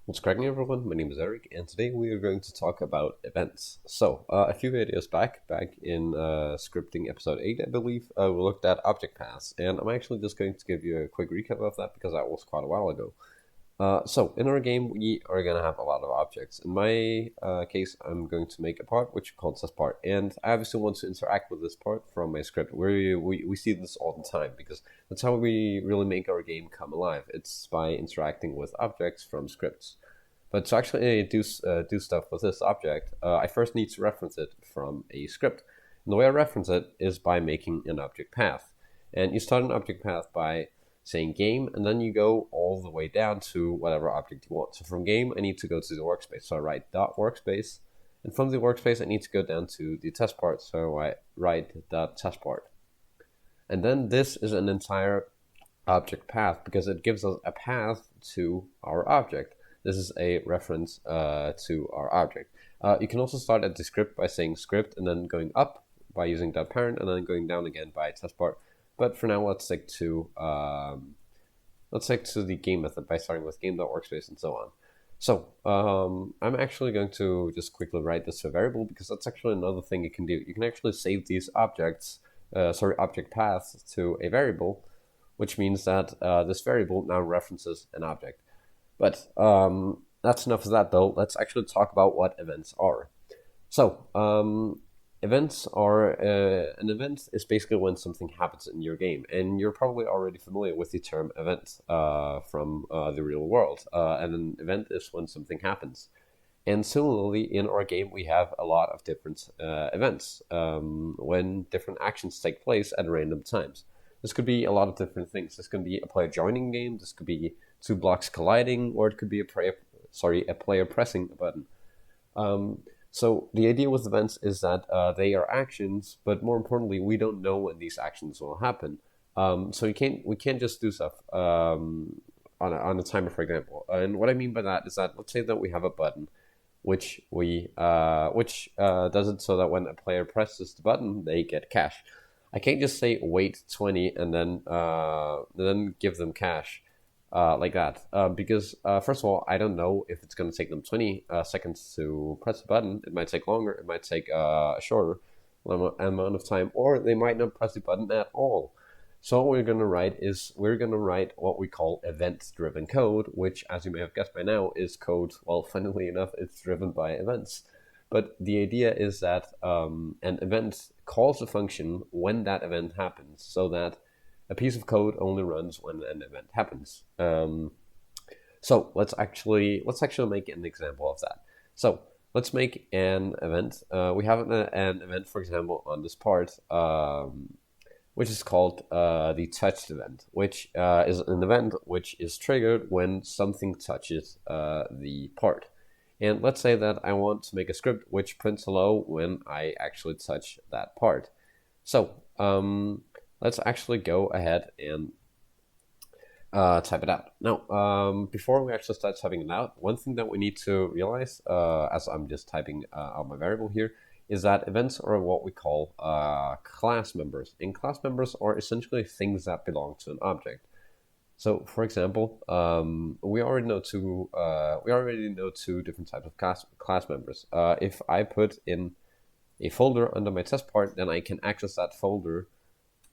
What's cracking, everyone? My name is Eric, and today we are going to talk about events. A few videos back in scripting episode 8, I believe, we looked at object paths, and I'm actually just going to give you a quick recap of that because that was quite a while ago. In our game, we are going to have a lot of objects. In my case, I'm going to make a part which is called test part, and I obviously want to interact with this part from my script. We see this all the time because that's how we really make our game come alive. It's by interacting with objects from scripts. But to actually do stuff with this object, I first need to reference it from a script. And the way I reference it is by making an object path. And you start an object path by saying game, and then you go all the way down to whatever object you want. So from game, I need to go to the workspace. So I write dot workspace, and from the workspace, I need to go down to the test part. So I write dot test part. And then this is an entire object path because it gives us a path to our object. This is a reference to our object. You can also start at the script by saying script and then going up by using dot parent and then going down again by test part. But for now, let's stick to the game method by starting with game.workspace and so on. I'm actually going to just quickly write this to a variable because that's actually another thing you can do. You can actually save these object paths to a variable, which means that this variable now references an object. But that's enough of that, though. Let's actually talk about what events are. Events are an event is basically when something happens in your game, and you're probably already familiar with the term event from the real world. And an event is when something happens. And similarly, in our game, we have a lot of different events when different actions take place at random times. This could be a lot of different things. This could be a player joining game. This could be two blocks colliding, or it could be a player pressing a button. So the idea with events is that they are actions, but more importantly, we don't know when these actions will happen. So we can't just do stuff on a timer, for example. And what I mean by that is that let's say that we have a button, which does it so that when a player presses the button, they get cash. I can't just say wait 20 and then give them cash. Like that, because first of all, I don't know if it's going to take them 20 seconds to press the button. It might take longer, it might take a shorter amount of time, or they might not press the button at all. So what we're going to write is what we call event-driven code, which, as you may have guessed by now, is code, well, funnily enough, it's driven by events. But the idea is that an event calls a function when that event happens, so that a piece of code only runs when an event happens. So let's actually make an example of that. So let's make an event. We have an event, for example, on this part, which is called the touched event, which is an event which is triggered when something touches the part. And let's say that I want to make a script which prints hello when I actually touch that part. So let's actually go ahead and type it out. Now, before we actually start typing it out, one thing that we need to realize, as I'm just typing out my variable here, is that events are what we call class members. And class members are essentially things that belong to an object. So, for example, we already know two different types of class members. If I put in a folder under my test part, then I can access that folder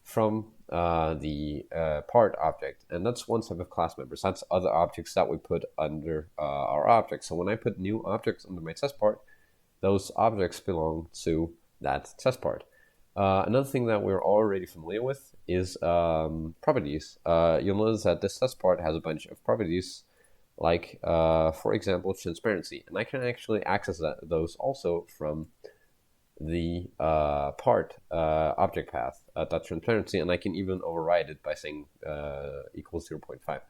from the part object, and that's one type of class members. That's other objects that we put under our object. So when I put new objects under my test part, those objects belong to that test part. Another thing that we're already familiar with is properties. You'll notice that this test part has a bunch of properties, like, for example, transparency, and I can actually access those also from the part object path dot transparency, and I can even override it by saying equals 0.5.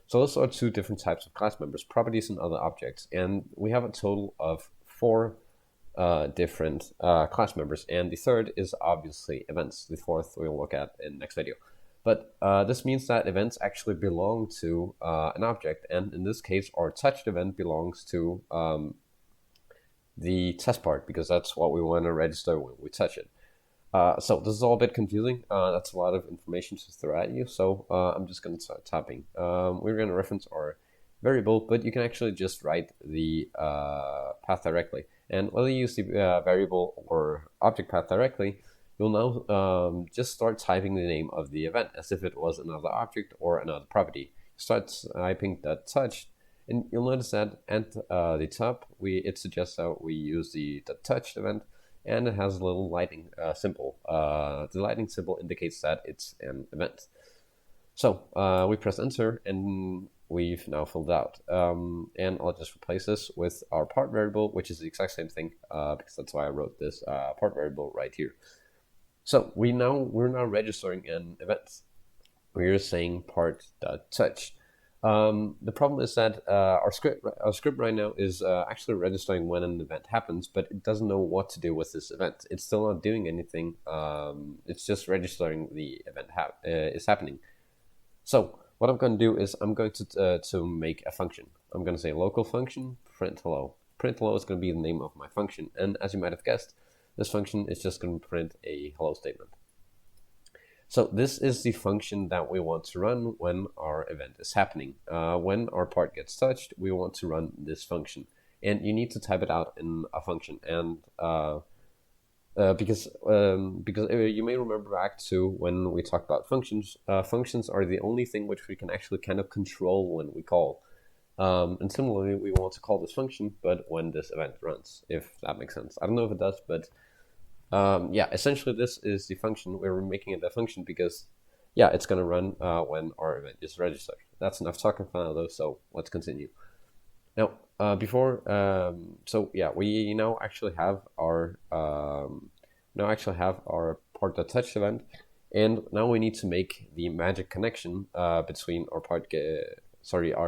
So those are two different types of class members: properties and other objects, and we have a total of 4 different class members, and the third is obviously events. The fourth we'll look at in the next video. But this means that events actually belong to an object, and in this case, our touched event belongs to the test part, because that's what we want to register when we touch it. So this is all a bit confusing. That's a lot of information to throw at you. So I'm just going to start typing. We're going to reference our variable, but you can actually just write the path directly. And whether you use the variable or object path directly, you'll now just start typing the name of the event as if it was another object or another property. Start typing that touch, and you'll notice that at the top, it suggests that we use the touched event, and it has a little lightning symbol. The lightning symbol indicates that it's an event. So we press enter, and we've now filled out. And I'll just replace this with our part variable, which is the exact same thing, because that's why I wrote this part variable right here. So we're now registering an event. We're saying part.touch. The problem is that our script right now is actually registering when an event happens, but it doesn't know what to do with this event. It's still not doing anything. It's just registering the event is happening. So what I'm going to do is I'm going to make a function. I'm going to say local function print hello. Print hello is going to be the name of my function, and as you might have guessed, this function is just going to print a hello statement. So this is the function that we want to run when our event is happening. When our part gets touched, we want to run this function, and you need to type it out in a function. And because you may remember back to when we talked about functions. Functions are the only thing which we can actually kind of control when we call. And similarly, we want to call this function, but when this event runs, if that makes sense. I don't know if it does, but yeah, essentially this is the function. We're making it a function because, yeah, it's going to run when our event is registered. That's enough talking for now, though, so let's continue. Now, so yeah, we now actually have our part.touch event, and now we need to make the magic connection between our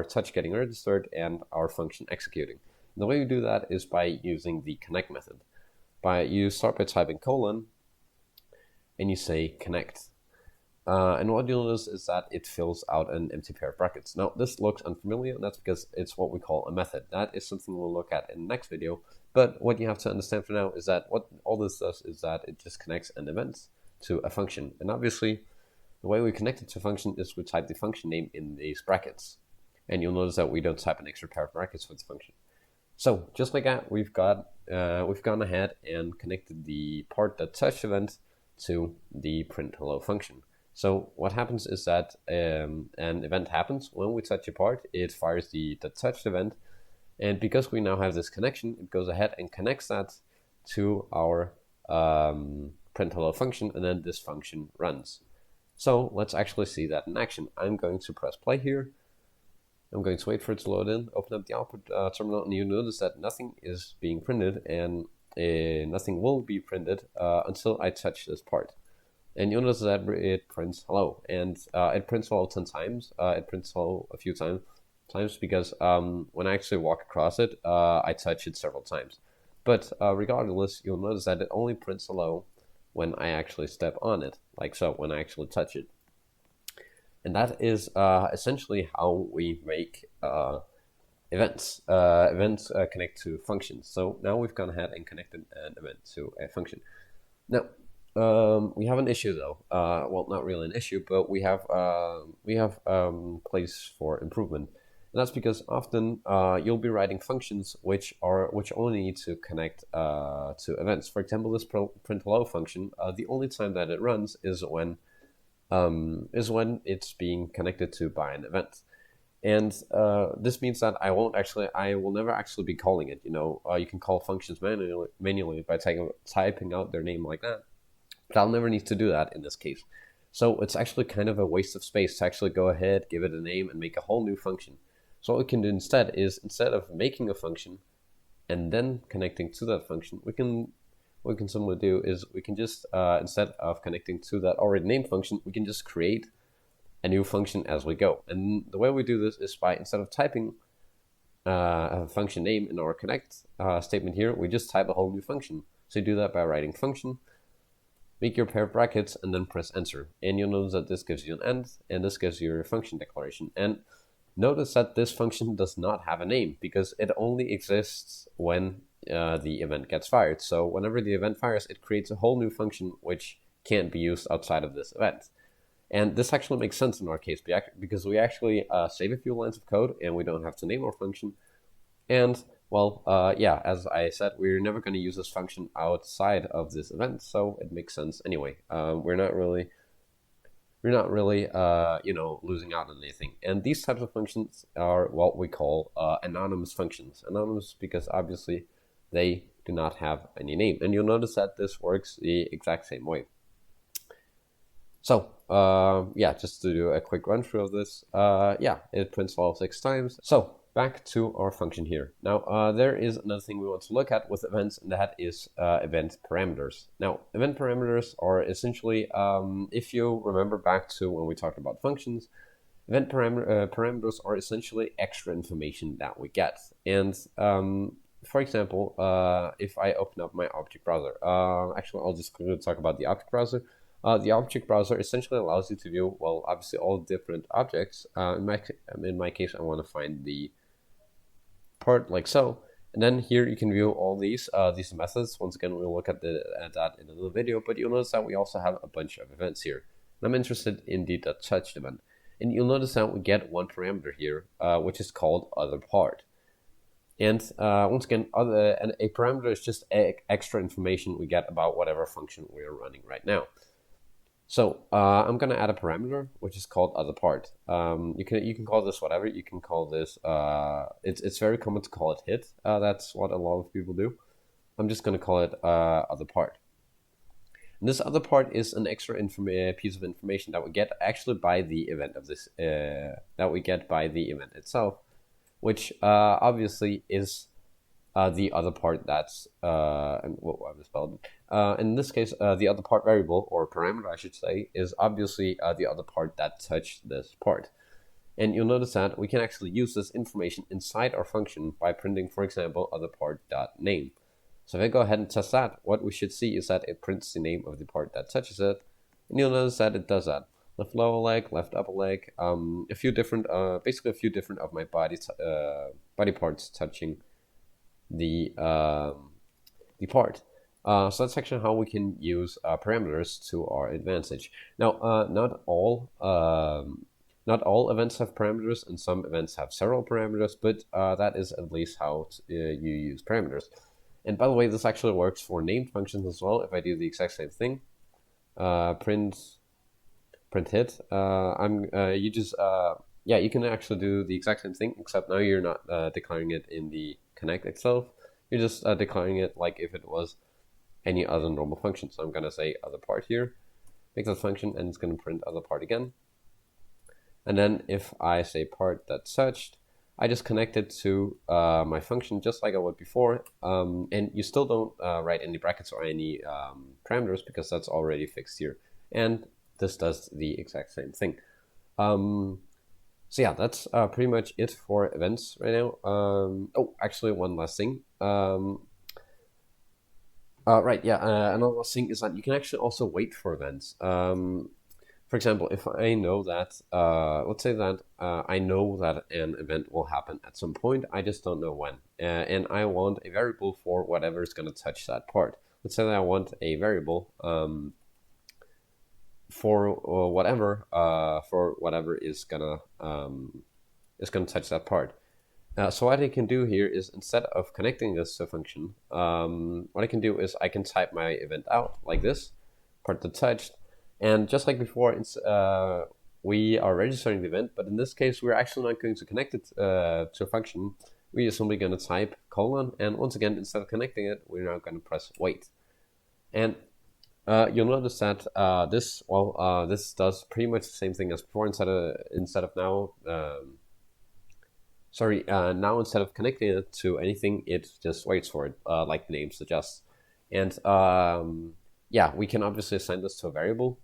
touch getting registered and our function executing. And the way we do that is by using the connect method. You start by typing colon, and you say connect. And what you'll notice is that it fills out an empty pair of brackets. Now, this looks unfamiliar, and that's because it's what we call a method. That is something we'll look at in the next video. But what you have to understand for now is that what all this does is that it just connects an event to a function. And obviously, the way we connect it to a function is we type the function name in these brackets. And you'll notice that we don't type an extra pair of brackets for the function. So just like that, we've gone ahead and connected the part.touch event to the print hello function. So what happens is that an event happens when we touch a part. It fires the touched event, and because we now have this connection, it goes ahead and connects that to our print hello function, and then this function runs. So let's actually see that in action. I'm going to press play here. I'm going to wait for it to load in, open up the output terminal, and you notice that nothing is being printed, and nothing will be printed until I touch this part. And you'll notice that it prints hello, and it prints hello 10 times. It prints hello a few times because when I actually walk across it, I touch it several times. But regardless, you'll notice that it only prints hello when I actually step on it, like so, when I actually touch it. And that is essentially how we make events. Events connect to functions. So now we've gone ahead and connected an event to a function. Now, we have an issue though. Well, not really an issue, but we have place for improvement. And that's because often you'll be writing functions which only need to connect to events. For example, this print hello function, the only time that it runs is when it's being connected to by an event. And this means that I will never actually be calling it. You can call functions manually by typing out their name like that. But I'll never need to do that in this case. So it's actually kind of a waste of space to actually go ahead, give it a name, and make a whole new function. So what we can do instead of making a function and then connecting to that function, what we can simply do is we can just, instead of connecting to that already named function, we can just create a new function as we go. And the way we do this is by, instead of typing a function name in our connect statement here, we just type a whole new function. So you do that by writing function, make your pair of brackets, and then press enter. And you'll notice that this gives you an end, and this gives you your function declaration. And notice that this function does not have a name because it only exists when the event gets fired. So whenever the event fires, it creates a whole new function which can't be used outside of this event. And this actually makes sense in our case because we actually save a few lines of code and we don't have to name our function. And well, yeah, as I said, we're never going to use this function outside of this event, so it makes sense anyway. We're not really, losing out on anything. And these types of functions are what we call anonymous functions. Anonymous because obviously they do not have any name. And you'll notice that this works the exact same way. So, yeah, just to do a quick run through of this, yeah, it prints all 6 times. So, back to our function here. Now, there is another thing we want to look at with events, and that is event parameters. Now, event parameters are essentially, if you remember back to when we talked about functions, event parameters are essentially extra information that we get. And for example, if I open up my object browser, actually, I'll just talk about the object browser. The object browser essentially allows you to view, well, obviously all different objects. In my case, I want to find the part like so. And then here you can view all these methods. Once again, we'll look at that in another video, but you'll notice that we also have a bunch of events here. And I'm interested in the touched event. And you'll notice that we get one parameter here, which is called other part. And once again, a parameter is just extra information we get about whatever function we are running right now. So I'm going to add a parameter which is called other part. You can call this whatever. You can call this. It's very common to call it hit. That's what a lot of people do. I'm just going to call it other part. And this other part is an extra piece of information that we get actually by the event of this. That we get by the event itself, which obviously is the other part that's and what I misspelled. In this case, the other part variable or parameter, I should say, is obviously the other part that touched this part. And you'll notice that we can actually use this information inside our function by printing, for example, other part.name. So if I go ahead and test that, what we should see is that it prints the name of the part that touches it, and you'll notice that it does that. Left lower leg, left upper leg, a few different, basically a few different of my body parts touching the part. So that's actually how we can use parameters to our advantage. Now, not all events have parameters, and some events have several parameters, but that is at least how you use parameters. And by the way, this actually works for named functions as well. If I do the exact same thing, print hit, you can actually do the exact same thing, except now you're not declaring it in the connect itself. You're just declaring it like if it was any other normal function. So I'm going to say other part here, make that function, and it's going to print other part again. And then if I say part that's touched, I just connect it to my function just like I would before. And you still don't write any brackets or any parameters because that's already fixed here. And this does the exact same thing. So yeah, that's pretty much it for events right now. Oh, actually, one last thing. Right, yeah, another last thing is that you can actually also wait for events. For example, if I know that, let's say that I know that an event will happen at some point, I just don't know when. And I want a variable for whatever is going to touch that part. Let's say that I want a variable for whatever is gonna touch that part. So what I can do here is, instead of connecting this to a function, what I can do is I can type my event out like this, part that touched, and just like before, we are registering the event, but in this case we're actually not going to connect it to a function. We are simply going to type colon, and once again, instead of connecting it, we're now going to press wait. And you'll notice that this does pretty much the same thing as before. Instead of now instead of connecting it to anything, it just waits for it, like the name suggests. And yeah, we can obviously assign this to a variable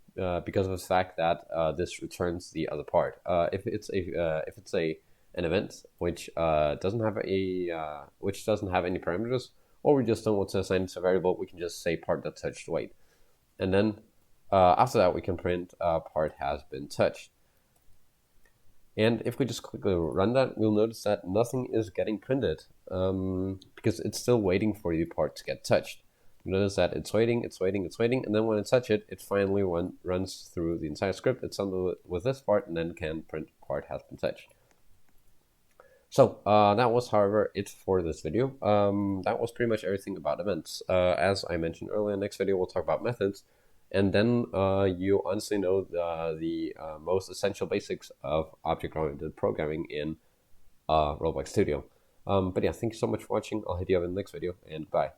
because of the fact that this returns the other part. If it's an event which doesn't have any parameters, or we just don't want to assign it to a variable, we can just say part that touched wait. And then after that, we can print part has been touched. And if we just quickly run that, we'll notice that nothing is getting printed because it's still waiting for the part to get touched. Notice that it's waiting, and then when I touch it, it finally runs through the entire script. It's done with this part, and then can print part has been touched. So that was, however, it for this video. That was pretty much everything about events. As I mentioned earlier, next video we'll talk about methods, and then you honestly know the most essential basics of object-oriented programming in Roblox Studio. But yeah, thank you so much for watching. I'll hit you up in the next video, and bye.